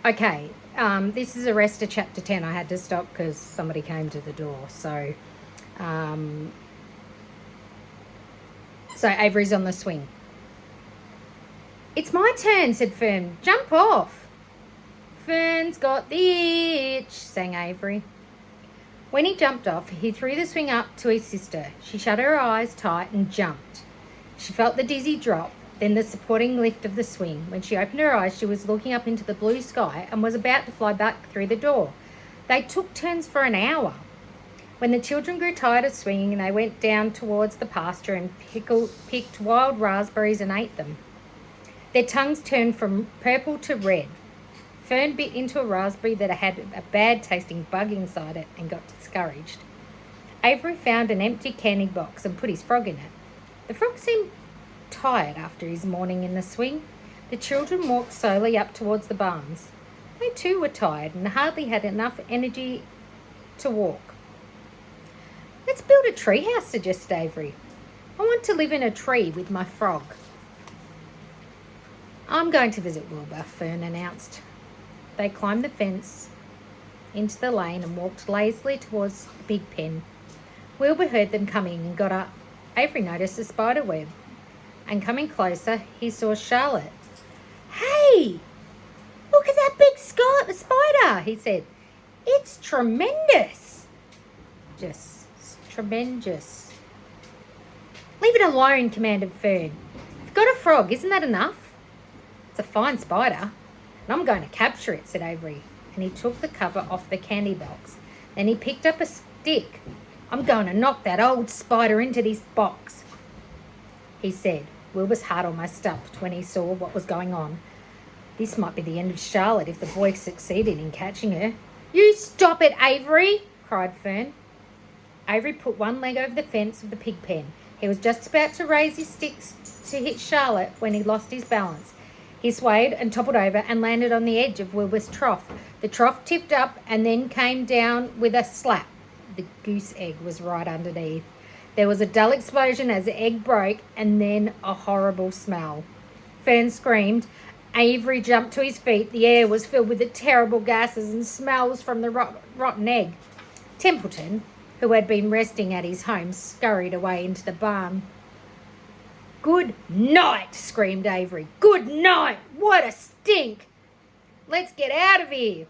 Okay, this is the rest of chapter 10. I had to stop because somebody came to the door. Um, so Avery's on the swing. It's my turn, said Fern. Jump off. Fern's got the itch, sang Avery. When he jumped off, he threw the swing up to his sister. She shut her eyes tight and jumped. She felt the dizzy drop, then the supporting lift of the swing. When she opened her eyes, she was looking up into the blue sky and was about to fly back through the door. They took turns for an hour. When the children grew tired of swinging, they went down towards the pasture and picked wild raspberries and ate them. Their tongues turned from purple to red. Fern bit into a raspberry that had a bad-tasting bug inside it and got discouraged. Avery found an empty candy box and put his frog in it. The frog seemed tired after his morning in the swing. The children walked slowly up towards the barns. They too were tired and hardly had enough energy to walk. Let's build a treehouse, suggested Avery. I want to live in a tree with my frog. I'm going to visit Wilbur, Fern announced. They climbed the fence into the lane and walked lazily towards the big pen. Wilbur heard them coming and got up. Avery noticed a spider web, and coming closer, he saw Charlotte. Hey, look at that big spider, he said. It's tremendous. Just tremendous. Leave it alone, commanded Fern. You've got a frog, isn't that enough? It's a fine spider, and I'm going to capture it, said Avery, and he took the cover off the candy box. Then he picked up a stick. I'm going to knock that old spider into this box, he said. Wilbur's heart almost stopped when he saw what was going on. This might be the end of Charlotte if the boy succeeded in catching her. You stop it, Avery, cried Fern. Avery put one leg over the fence of the pig pen. He was just about to raise his sticks to hit Charlotte when he lost his balance. He swayed and toppled over and landed on the edge of Wilbur's trough. The trough tipped up and then came down with a slap. The goose egg was right underneath. There was a dull explosion as the egg broke and then a horrible smell. Fern screamed. Avery jumped to his feet. The air was filled with the terrible gases and smells from the rotten egg. Templeton, who had been resting at his home, scurried away into the barn. Good night, screamed Avery. Good night! What a stink! Let's get out of here!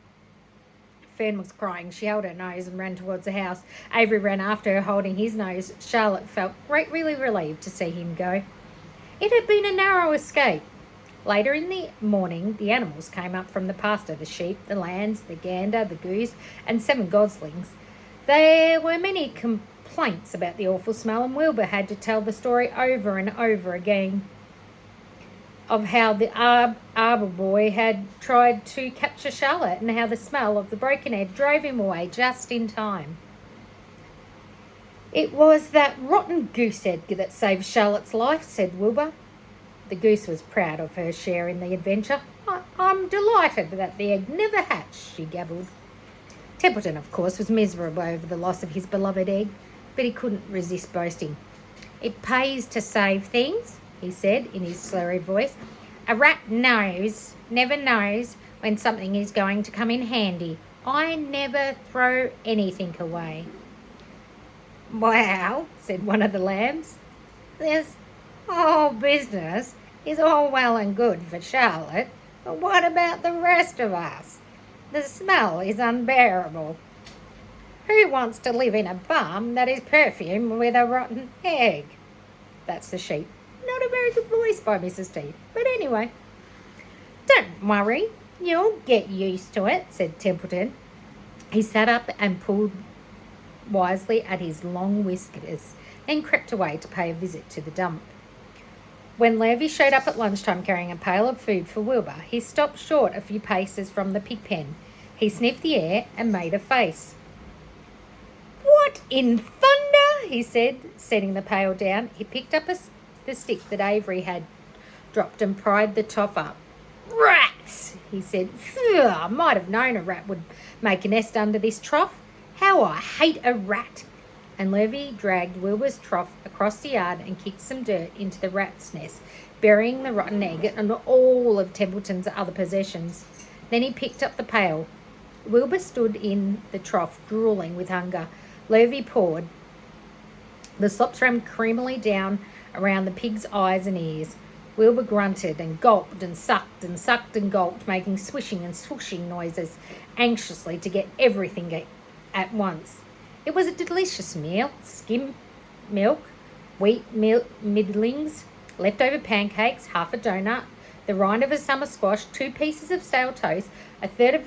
Fern was crying. She held her nose and ran towards the house. Avery ran after her, holding his nose. Charlotte felt really relieved to see him go. It had been a narrow escape. Later in the morning, the animals came up from the pasture, the sheep, the lambs, the gander, the goose, and 7 goslings. There were many complaints about the awful smell, and Wilbur had to tell the story over and over again of how the arbor boy had tried to capture Charlotte and how the smell of the broken egg drove him away just in time. It was that rotten goose egg that saved Charlotte's life, said Wilbur. The goose was proud of her share in the adventure. I'm delighted that the egg never hatched, she gabbled. Templeton, of course, was miserable over the loss of his beloved egg, but he couldn't resist boasting. It pays to save things, he said in his slurry voice. A rat never knows when something is going to come in handy. I never throw anything away. Wow, said one of the lambs. This whole business is all well and good for Charlotte, but what about the rest of us? The smell is unbearable. Who wants to live in a barn that is perfumed with a rotten egg? That's the sheep. Not a very good voice by Mrs. T. But anyway, don't worry, you'll get used to it, said Templeton. He sat up and pulled wisely at his long whiskers, then crept away to pay a visit to the dump. When Levy showed up at lunchtime carrying a pail of food for Wilbur, he stopped short a few paces from the pig pen. He sniffed the air and made a face. What in thunder? He said, setting the pail down. He picked up the stick that Avery had dropped and pried the top up. Rats, he said. I might have known a rat would make a nest under this trough. How I hate a rat. And Levy dragged Wilbur's trough across the yard and kicked some dirt into the rat's nest, burying the rotten egg and all of Templeton's other possessions. Then he picked up the pail. Wilbur stood in the trough, drooling with hunger. Lurvy poured. The slops ran creamily down around the pig's eyes and ears. Wilbur grunted and gulped and sucked and gulped, making swishing and swooshing noises, anxiously to get everything at once. It was a delicious meal. Skim milk, wheat middlings, leftover pancakes, half a donut, the rind of a summer squash, 2 pieces of stale toast, a third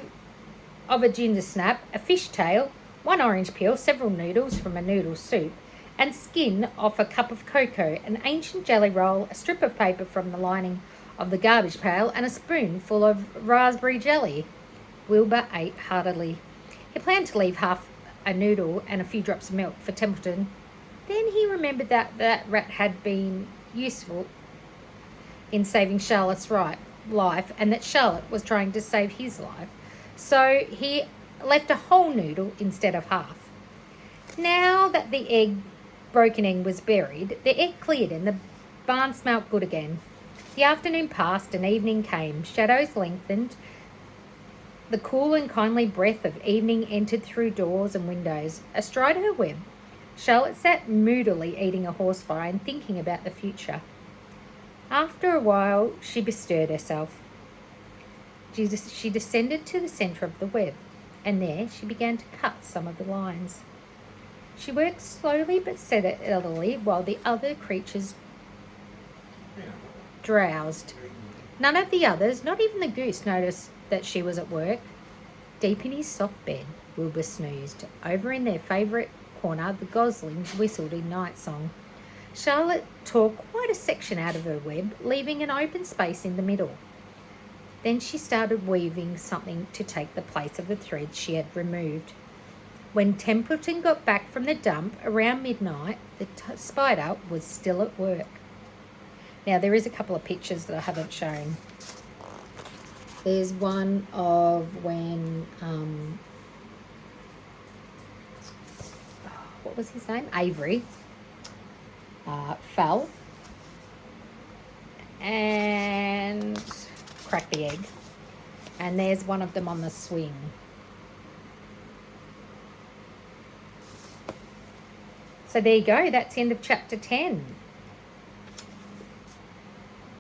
of a ginger snap, a fish tail, 1 orange peel, several noodles from a noodle soup, and skin off a cup of cocoa, an ancient jelly roll, a strip of paper from the lining of the garbage pail, and a spoonful of raspberry jelly. Wilbur ate heartily. He planned to leave half a noodle and a few drops of milk for Templeton. Then he remembered that rat had been useful in saving Charlotte's life, and that Charlotte was trying to save his life. So he left a whole noodle instead of half. Now that the broken egg was buried, the egg cleared and the barn smelt good again. The afternoon passed and evening came. Shadows lengthened. The cool and kindly breath of evening entered through doors and windows. Astride her web, Charlotte sat moodily eating a horsefly and thinking about the future. After a while, she bestirred herself. She descended to the centre of the web, and there she began to cut some of the lines. She worked slowly but steadily while the other creatures drowsed. None of the others, not even the goose, noticed that she was at work. Deep in his soft bed, Wilbur snoozed. Over in their favourite corner, the goslings whistled in night song. Charlotte tore quite a section out of her web, leaving an open space in the middle. Then she started weaving something to take the place of the thread she had removed. When Templeton got back from the dump around midnight, the spider was still at work. Now, there is a couple of pictures that I haven't shown. There's one of when, what was his name? Avery fell and cracked the egg. And there's one of them on the swing. So there you go. That's the end of chapter 10.